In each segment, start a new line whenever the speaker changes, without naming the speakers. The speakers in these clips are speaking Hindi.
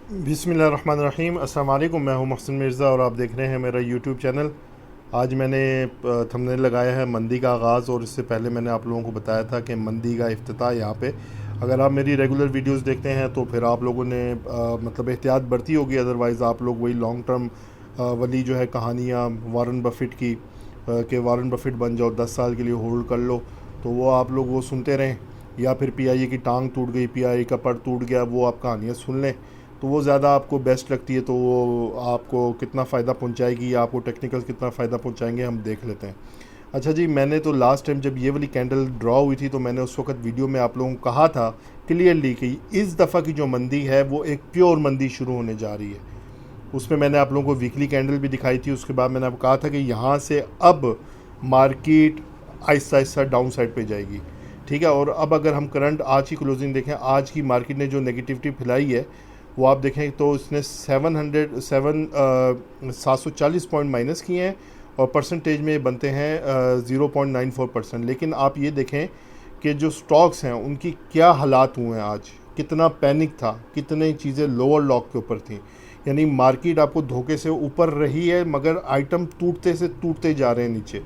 बिस्मिल्लाहिर्रहमानिर्रहीम। अस्सलाम वालेकुम। मैं हूं मोहसिन मिर्ज़ा और आप देख रहे हैं मेरा यूट्यूब चैनल। आज मैंने थंबनेल लगाया है मंदी का आगाज़, और इससे पहले मैंने आप लोगों को बताया था कि मंदी का इफ्तिताह यहाँ पे। अगर आप मेरी रेगुलर वीडियोस देखते हैं तो फिर आप लोगों ने मतलब एहतियात बरती होगी, अदरवाइज़ आप लोग वही लॉन्ग टर्म वाली जो है कहानियाँ वारन बफ़ेट की कि वारन बफ़ेट बन जाओ, 10 साल के लिए होल्ड कर लो, तो वो आप लोग वो सुनते रहें। या फिर पीआईए की टांग टूट गई, पीआईए का पर टूट गया, वो आप कहानियाँ सुन लें तो वो ज़्यादा आपको बेस्ट लगती है। तो वो आपको कितना फ़ायदा पहुंचाएगी या आपको टेक्निकल्स कितना फ़ायदा पहुंचाएंगे, हम देख लेते हैं। अच्छा जी, मैंने तो लास्ट टाइम जब ये वाली कैंडल ड्रॉ हुई थी तो मैंने उस वक्त वीडियो में आप लोगों को कहा था क्लियरली कि इस दफ़ा की जो मंदी है वो एक प्योर मंदी शुरू होने जा रही है। उसमें मैंने आप लोगों को वीकली कैंडल भी दिखाई थी। उसके बाद मैंने आपको कहा था कि यहाँ से अब market Aahista Aahista down side पे जाएगी, ठीक है। और अब अगर हम करंट आज की क्लोजिंग देखें, आज की मार्केट ने जो नेगेटिविटी फैलाई है वो आप देखें तो इसने 740 पॉइंट माइनस किए हैं, और परसेंटेज में बनते हैं 0.94%। लेकिन आप ये देखें कि जो स्टॉक्स हैं उनकी क्या हालात हुए हैं आज, कितना पैनिक था, कितनी चीज़ें लोअर लॉक के ऊपर थी। यानी मार्केट आपको धोखे से ऊपर रही है, मगर आइटम टूटते से टूटते जा रहे हैं नीचे।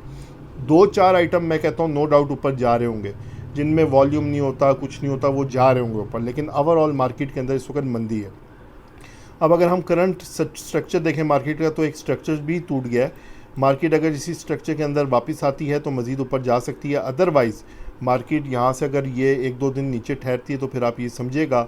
दो चार आइटम मैं कहता हूँ नो डाउट ऊपर जा रहे होंगे, जिनमें वॉल्यूम नहीं होता, कुछ नहीं होता, वो जा रहे होंगे ऊपर, लेकिन ओवरऑल मार्केट के अंदर इस वक्त मंदी है। अब अगर हम करंट स्ट्रक्चर देखें मार्केट का, तो एक स्ट्रक्चर भी टूट गया है। मार्केट अगर इसी स्ट्रक्चर के अंदर वापस आती है तो मज़ीद ऊपर जा सकती है, अदरवाइज़ मार्केट यहाँ से अगर ये एक दो दिन नीचे ठहरती है तो फिर आप ये समझिएगा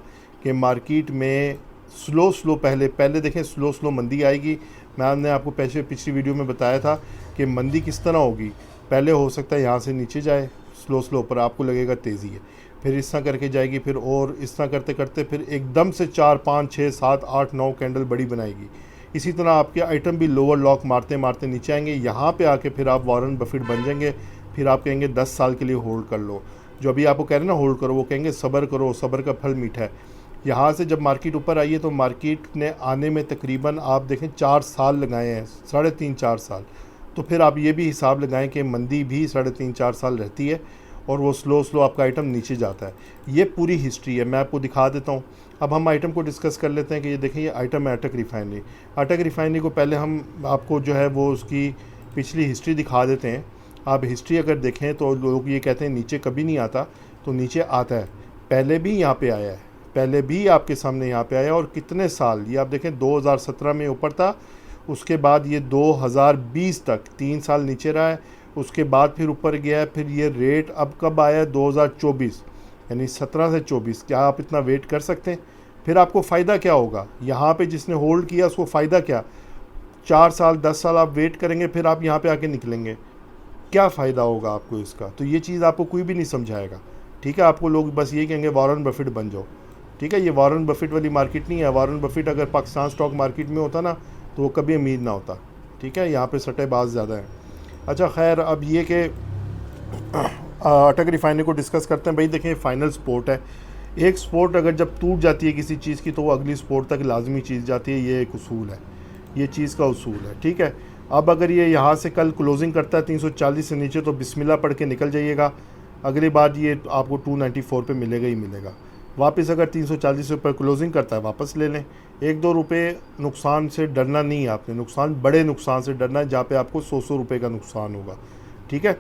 कि मार्केट में स्लो स्लो पहले पहले देखें स्लो स्लो मंदी आएगी। मैंने आपको पिछली वीडियो में बताया था कि मंदी किस तरह होगी। पहले हो सकता है यहाँ से नीचे जाए स्लो स्लो, पर आपको लगेगा तेज़ी है, फिर इस तरह करके जाएगी, फिर और इस तरह करते करते फिर एकदम से 4 5 6 7 8 9 कैंडल बड़ी बनाएगी। इसी तरह आपके आइटम भी लोअर लॉक मारते मारते नीचे आएंगे। यहाँ पे आके फिर आप वॉरेन बफेट बन जाएंगे। फिर आप कहेंगे 10 साल के लिए होल्ड कर लो। जो अभी आपको कह रहे हैं ना होल्ड करो, वो कहेंगे सब्र करो, सब्र का फल मीठा है। यहाँ से जब मार्केट ऊपर आई है तो मार्केट ने आने में तकरीबन आप देखें 4 साल लगाए हैं, 3.5 4 साल। तो फिर आप ये भी हिसाब लगाएं कि मंदी भी 3.5 4 साल रहती है, और वो स्लो स्लो आपका आइटम नीचे जाता है। ये पूरी हिस्ट्री है, मैं आपको दिखा देता हूँ। अब हम आइटम को डिस्कस कर लेते हैं कि ये देखें, ये आइटम है अटक रिफाइनरी। अटक रिफाइनरी को पहले हम आपको जो है वो उसकी पिछली हिस्ट्री दिखा देते हैं। आप हिस्ट्री अगर देखें तो लोग ये कहते हैं नीचे कभी नहीं आता, तो नीचे आता है। पहले भी यहाँ पे आया है, पहले भी आपके सामने यहाँ पे आया, और कितने साल, ये आप देखें 2017 में ऊपर था, उसके बाद ये 2020 तक 3 साल नीचे रहा है, उसके बाद फिर ऊपर गया है। फिर ये रेट अब कब आया, 2024, यानी 17 से 24। क्या आप इतना वेट कर सकते हैं? फिर आपको फ़ायदा क्या होगा यहाँ पे? जिसने होल्ड किया उसको फ़ायदा क्या? 4 साल 10 साल आप वेट करेंगे, फिर आप यहाँ पे आके निकलेंगे, क्या फ़ायदा होगा आपको इसका? तो ये चीज़ आपको कोई भी नहीं समझाएगा, ठीक है। आपको लोग बस ये कहेंगे वॉरेन बफेट बन जाओ, ठीक है। ये वॉरेन बफेट वाली मार्केट नहीं है। वॉरेन बफेट अगर पाकिस्तान स्टॉक मार्केट में होता ना तो वो कभी अमीर ना होता, ठीक है। यहाँ पे सट्टेबाज ज़्यादा हैं। अच्छा खैर, अब ये कि अटक रिफाइनरी को डिस्कस करते हैं। भाई देखें, फाइनल स्पोर्ट है। एक स्पोर्ट अगर जब टूट जाती है किसी चीज़ की तो वो अगली स्पोर्ट तक लाजमी चीज़ जाती है, ये एक उसूल है, ये चीज़ का उसूल है, ठीक है। अब अगर ये यहाँ से कल क्लोजिंग करता है 340 से नीचे तो बिस्मिल्लाह पढ़ के निकल जाइएगा। अगली बार ये आपको 294 पे मिलेगा ही मिलेगा। वापस अगर 340 से ऊपर क्लोजिंग करता है वापस ले लें। 1 2 रुपये नुकसान से डरना नहीं है आपने, नुकसान बड़े नुकसान से डरना है जहाँ पे आपको 100 रुपये का नुकसान होगा, ठीक है।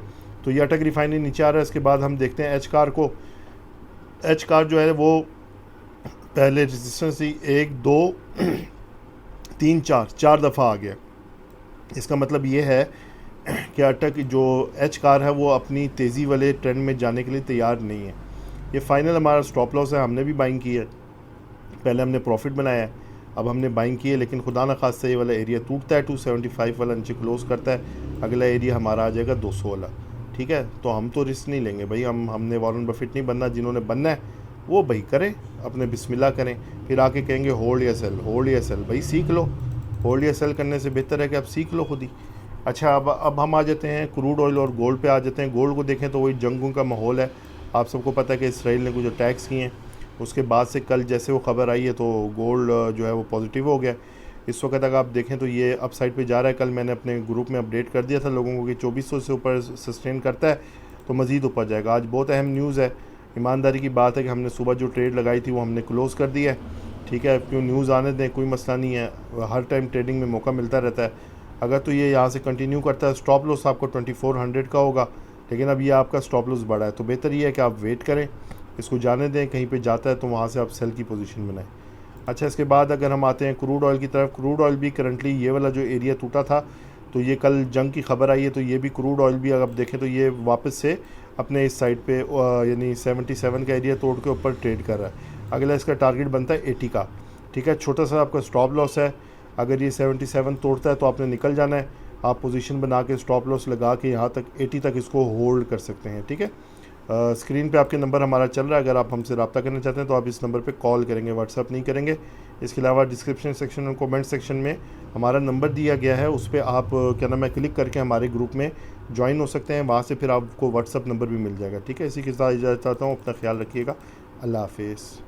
तो ये अटक रिफाइनरी नीचे आ रहा है। इसके बाद हम देखते हैं एच कार को। एच कार जो है वो पहले रेजिस्टेंस थी 1 2 3 4 दफ़ा आ गया। इसका मतलब ये है कि अटक जो एच कार है वो अपनी तेज़ी वाले ट्रेंड में जाने के लिए तैयार नहीं है। ये फाइनल हमारा स्टॉप लॉस है, हमने भी बाइंग की है, पहले हमने प्रॉफिट बनाया है, अब हमने बाइंग की है। लेकिन खुदा न खास्ता ये वाला एरिया टूटता है, 275 वाला नीचे क्लोज करता है, अगला एरिया हमारा आ जाएगा 200 वाला, ठीक है। तो हम तो रिस्क नहीं लेंगे भाई, हमने वॉरेन बफेट नहीं बनना। जिन्होंने बनना है वो भाई करें, अपने बिस्मिल्लाह करें, फिर आके कहेंगे होल्ड या सेल, होल्ड या सेल। भाई सीख लो, होल्ड या सेल करने से बेहतर है कि आप सीख लो खुद ही। अच्छा, अब हम आ जाते हैं क्रूड ऑयल और गोल्ड पे आ जाते हैं। गोल्ड को देखें तो वही जंगों का माहौल है। आप सबको पता है कि इसराइल ने कुछ अटैक्स किए हैं, उसके बाद से कल जैसे वो ख़बर आई है तो गोल्ड जो है वो पॉजिटिव हो गया। इस वक्त अगर आप देखें तो ये अप साइड पे जा रहा है। कल मैंने अपने ग्रुप में अपडेट कर दिया था लोगों को कि 2400 से ऊपर सस्टेन करता है तो मज़ीद ऊपर जाएगा। आज बहुत अहम न्यूज़ है, ईमानदारी की बात है कि हमने सुबह जो ट्रेड लगाई थी वो हमने क्लोज़ कर दी है, ठीक है, क्यों न्यूज़ आने दें, कोई मसला नहीं है, हर टाइम ट्रेडिंग में मौका मिलता रहता है। अगर तो ये यहाँ से कंटिन्यू करता है, स्टॉप लॉस आपको 2400 का होगा, लेकिन अब ये आपका स्टॉप लॉस बढ़ा है, तो बेहतर ये है कि आप वेट करें, इसको जाने दें, कहीं पे जाता है तो वहाँ से आप सेल की पोजीशन बनाएं। अच्छा, इसके बाद अगर हम आते हैं क्रूड ऑयल की तरफ, क्रूड ऑयल भी करंटली ये वाला जो एरिया टूटा था, तो ये कल जंग की खबर आई है, तो ये भी क्रूड ऑयल भी अगर आप देखें तो ये वापस से अपने इस साइड पे यानी 77 का एरिया तोड़ के ऊपर ट्रेड कर रहा है। अगला इसका टारगेट बनता है 80 का। ठीक है, छोटा सा आपका स्टॉप लॉस है, अगर ये 77 तोड़ता है तो आपने निकल जाना है, आप पोजीशन बना के स्टॉप लॉस लगा के यहाँ तक 80 तक इसको होल्ड कर सकते हैं। ठीक है, स्क्रीन पे आपके नंबर हमारा चल रहा है, अगर आप हमसे रब्ता करना चाहते हैं तो आप इस नंबर पे कॉल करेंगे, व्हाट्सअप नहीं करेंगे। इसके अलावा डिस्क्रिप्शन सेक्शन और कमेंट सेक्शन में हमारा नंबर दिया गया है, उस पर आप क्या नाम है क्लिक करके हमारे ग्रुप में ज्वाइन हो सकते हैं, वहाँ से फिर आपको व्हाट्सअप नंबर भी मिल जाएगा। ठीक है, इसी के साथ इजाज़त चाहता हूँ, अपना ख्याल रखिएगा, अल्लाह हाफिज़।